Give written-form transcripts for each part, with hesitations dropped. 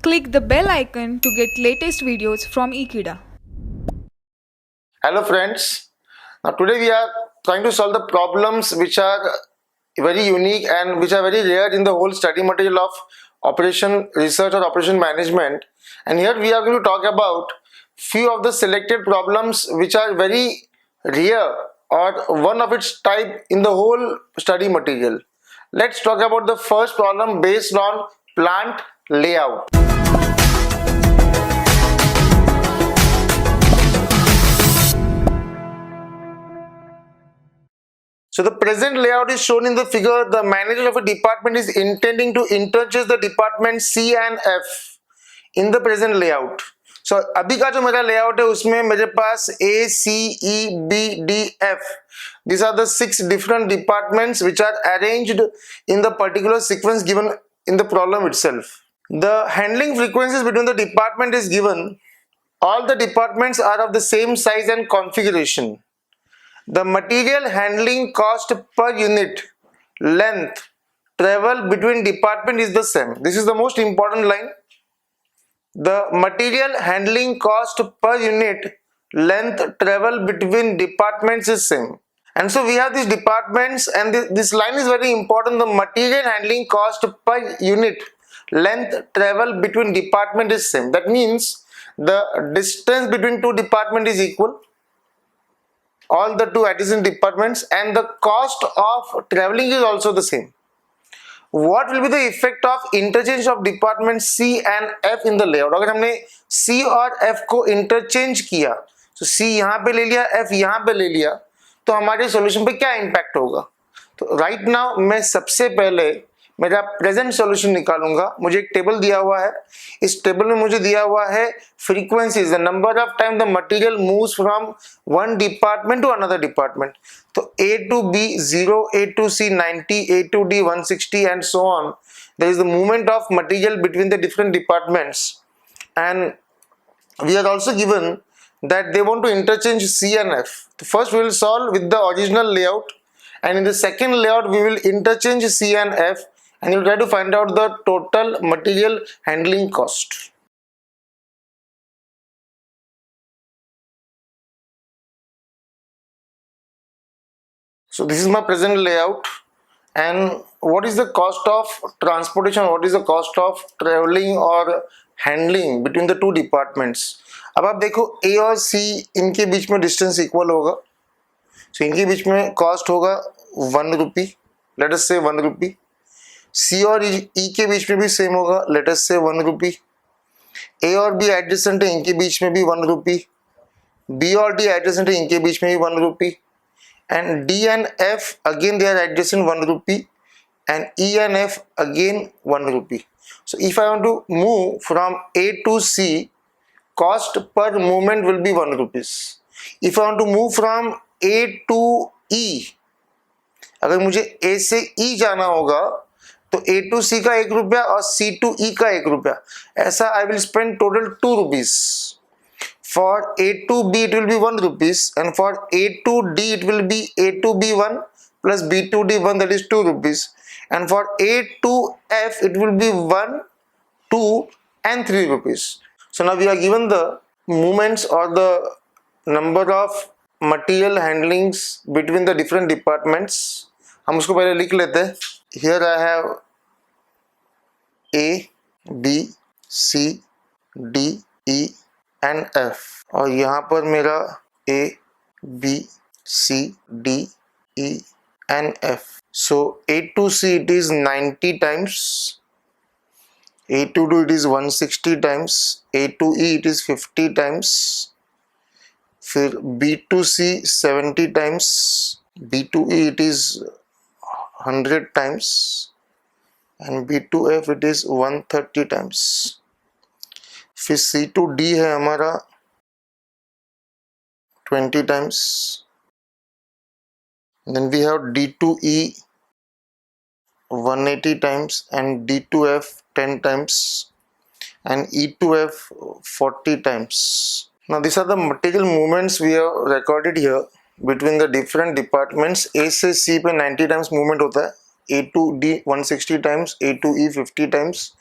Click the bell icon to get latest videos from Ekeeda. Hello friends, now today we are trying to solve the problems which are very unique and which are very rare in the whole study material of operation research or operation management. And here we are going to talk about few of the selected problems which are very rare or one of its type in the whole study material. Let's talk about the first problem based on plant layout. So the present layout is shown in the figure. The manager of a department is intending to interchange the department C and F in the present layout. So अभी का जो मेरा layout है उसमें मेरे पास A, C, E, B, D, F. These are the 6 different departments which are arranged in the particular sequence given in the problem itself. The handling frequencies between the department is given. All the departments are of the same size and configuration. The material handling cost per unit length travel between department is the same. This is the most important line. The material handling cost per unit length travel between departments is same. And so we have these departments, and this line is very important. The material handling cost per unit length travel between department is same. That means the distance between two departments is equal, all the two adjacent departments, and the cost of traveling is also the same. What will be the effect of interchange of department C and F in the layout? अगर हमने C और F को interchange किया, तो C यहाँ पे ले लिया, F यहाँ पे ले लिया, तो हमारे solution पे क्या impact होगा? तो right now मैं सबसे पहले मेरा प्रेजेंट सॉल्यूशन निकालूंगा. मुझे एक टेबल दिया हुआ है. इस टेबल में मुझे दिया हुआ है frequencies, the number of time the material moves from one department to another department. तो A to B 0, A to C 90, A to D 160 and so on. There is the movement of material between the different departments, and we are also given that they want to interchange C and F. First we will solve with the original layout, and in the second layout we will interchange C and F, and you'll try to find out the total material handling cost. So this is my present layout, and what is the cost of transportation, what is the cost of traveling or handling between the two departments. अब आप देखो A और C इनके बीच में distance equal होगा, so इनके बीच में cost होगा 1 रुपी, लेट अस से 1 रुपी. C और E के बीच में भी सेम होगा, लेट अस से 1 रुपी. A और B एडजेसेंट है, इनके बीच में भी 1 रुपी. B और D एडजेसेंट है, इनके बीच में भी 1 रुपी. And D and F again they are adjacent 1 rupee, and E and F again 1 rupee. So if I want to move from A to C, cost per movement will be 1 rupees. If I want to move from A to E, अगर मुझे A से E जाना होगा तो A to C का 1 रुपया और C to E का 1 रुपया, ऐसा I will spend total 2 rupees. For A to B it will be 1 rupees, and for A to D it will be A to B 1 plus B to D 1, that is 2 rupees, and for A to F it will be 1, 2 and 3 rupees. So now we are given the movements or the number of material handlings between the different departments. हम उसको पहले लिख लेते हैं. Here I have A, B, C, D, E and F, और यहाँ पर मेरा A, B, C, D, E and F. So A to C it is 90 times, A to D it is 160 times, A to E it is 50 times, फिर B to C 70 times, B to E it is 100 times, and B to F it is 130 times. फिर C to D है हमारा 20 times. Then we have D to E 180 times, and D to F 10 times, and E to F 40 times. Now these are the material movements we have recorded here between the different departments. A से C पे 90 times movement होता है, A to D 160 times, A to E 50 times,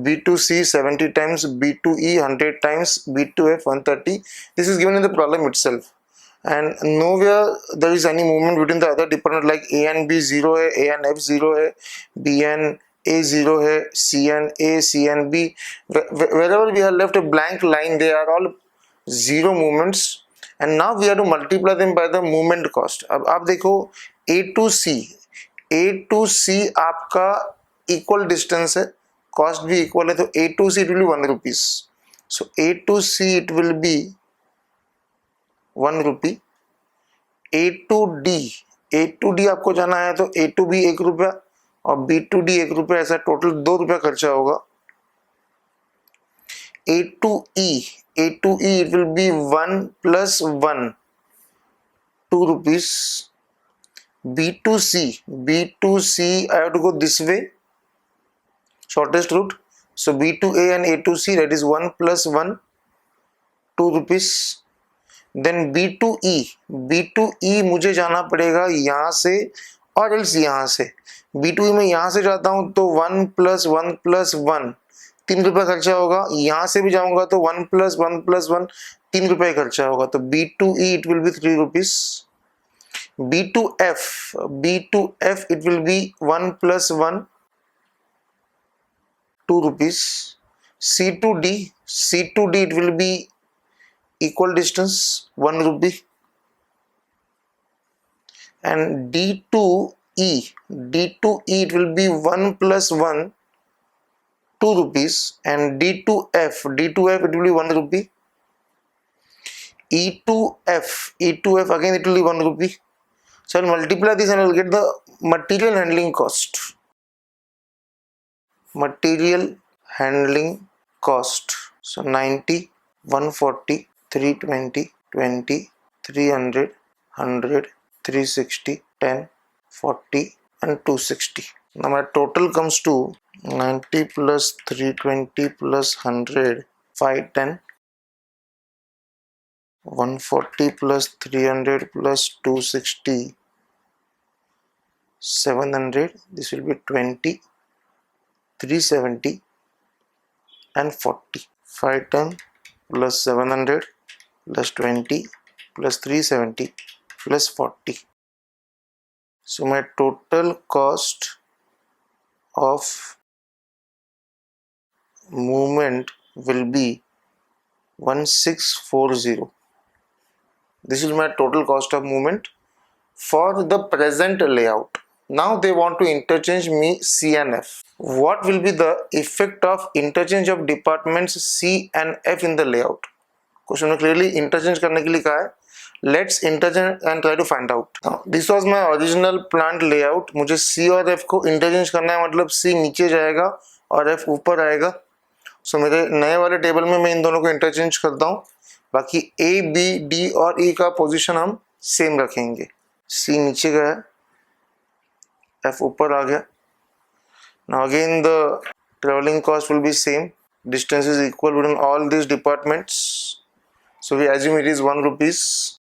B to C 70 times, B to E 100 times, B to F 130. This is given in the problem itself, and nowhere there is any movement between the other department like A and B 0 है, A and F 0 है, B and A 0 है, C and A, C and B. Wherever we have left a blank line, they are all zero movements, and now we have to multiply them by the movement cost. अब आप देखो A to C आपका equal distance है, cost भी equal है, तो A to C it will be 1 rupees. So A to C it will be 1 rupee. A to D आपको जाना है तो A to B 1 रुपया और B to D 1 रुपया, ऐसा टोटल 2 रुपया खर्चा होगा. A to E it will be 1 plus 1, 2 rupees. B to C I have to go this way, shortest route. So B to A and A to C, that is 1 plus 1, 2 rupees. Then B to E मुझे जाना पड़ेगा यहाँ से और else यहाँ से. B to E में यहाँ से जाता हूँ तो 1 plus 1 plus 1, 3 रुपये खर्चा होगा. यहाँ से भी जाऊँगा तो 1 plus 1 plus 1, 3 रुपये खर्चा होगा. तो B to E it will be 3 rupees. B to F it will be 1 plus 1, 2 rupees. C to D it will be equal distance, 1 rupee. And D to E it will be 1 plus 1, 2 rupees. And D to F it will be 1 rupee. E to F again it will be 1 rupee. So I'll multiply this and I'll get the material handling cost. So 90, 140, 320, 20, 300, 100, 360, 10, 40 and 260. Now my total comes to 90 plus 320 plus 100, 510, 140 plus 300 plus 260, 700. This will be 20, 370 and 40. 510 plus 700 plus 20 plus 370 plus 40. So my total cost of movement will be 1640. This is my total cost of movement for the present layout. Now they want to interchange me C and F. What will be the effect of interchange of departments C and F in the layout? Question में clearly interchange करने के लिए कहा है. Let's interchange and try to find out. Now, this was my original planned layout. मुझे C और F को interchange करना है, मतलब C नीचे जाएगा और F ऊपर आएगा. So मेरे नए वाले टेबल में मैं इन दोनों को interchange करता हूँ. बाकी A, B, D और E का पोजीशन हम सेम रखेंगे. C नीचे गया, F ऊपर आ गया. Now again the traveling cost will be same. Distance is equal between all these departments. So we assume it is 1 rupees.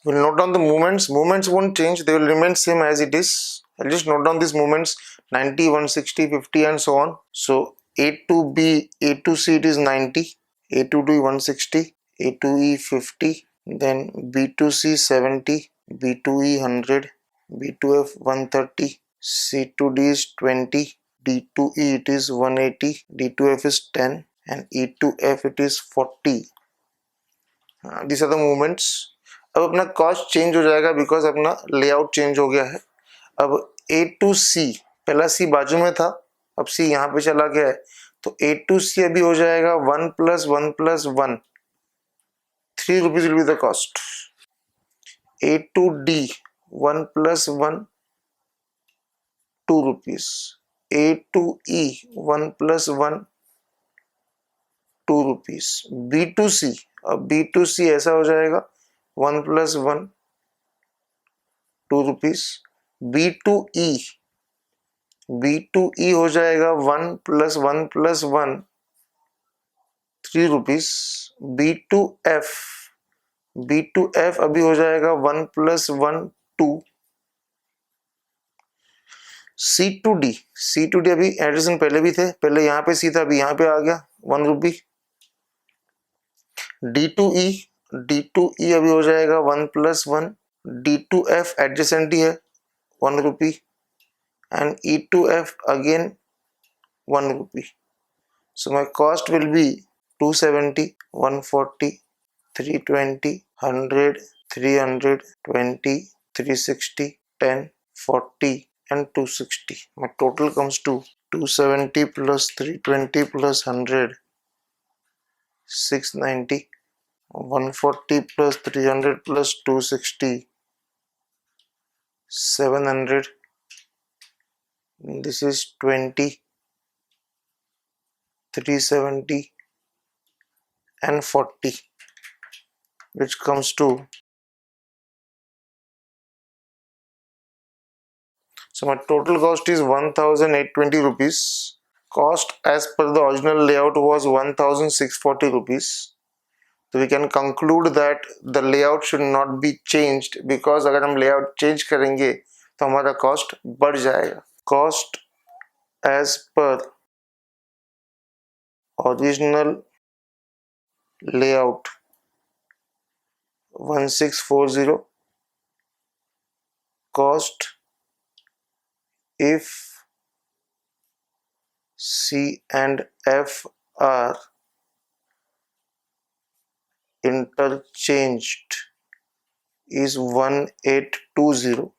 We'll note down the movements. Movements won't change, they will remain same as it is. I'll just note down these movements: 90, 160, 50 and so on. So A to B, A to C it is 90, A to D 160, A to E 50, then B to C 70, B to E 100, B to F 130, C to D is 20, D to E it is 180, D to F is 10 and E to F it is 40. These are the movements. अब अपना cost change हो जाएगा because अपना layout change हो गया है. अब A to C, पहला C बाजू में था, अब C यहाँ पे चला गया है, तो A to C अभी हो जाएगा 1 plus 1 plus 1, 3 rupees will be the cost. A to D 1 plus 1, 2 rupees. A to E 1 plus 1, 2 rupees. B to C, अब B to C ऐसा हो जाएगा 1 plus 1, 2 rupees. B to E हो जाएगा 1 plus 1 plus 1, ₹3, B2F, B2F अभी हो जाएगा 1 + 1 2, C2D, C2D अभी एडिशन पहले भी थे, पहले यहाँ पे C था, अभी यहाँ पे आ गया ₹1, D2E, D2E अभी हो जाएगा 1 + 1, D2F एडजेसेंट ही है ₹1, and E2F again ₹1. So my cost will be 270, 140, 320, 100, 300, 20, 360, 10, 40 and 260. My total comes to 270 plus 320 plus 100, 690, 140 plus 300 plus 260, 700. This is 20, 370 and 40, which comes to, so my total cost is 1,820 rupees. Cost as per the original layout was 1,640 rupees. So we can conclude that the layout should not be changed, because अगर हम layout change करेंगे तो हमारा cost बढ़ जाएगा. Cost as per original layout 1640. Cost if C and F are interchanged is 1820.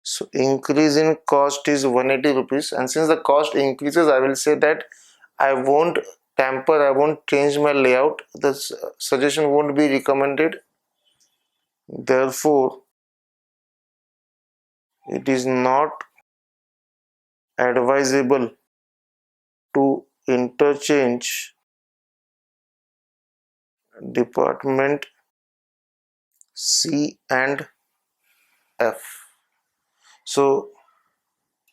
So increase in cost is 180 rupees, and since the cost increases, I will say that I won't tamper, I won't change my layout. The suggestion won't be recommended. Therefore, it is not advisable to interchange department C and F. So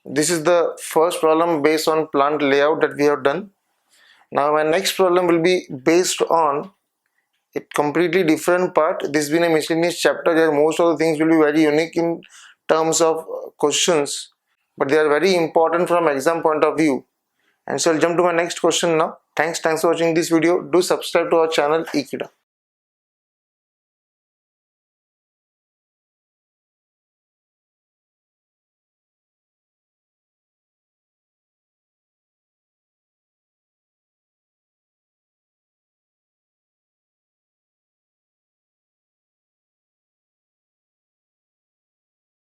this is the first problem based on plant layout that we have done. Now my next problem will be based on a completely different part. This has been a miscellaneous chapter where most of the things will be very unique in terms of questions, but they are very important from exam point of view. And so I'll jump to my next question now. Thanks for watching this video. Do subscribe to our channel Ekeeda.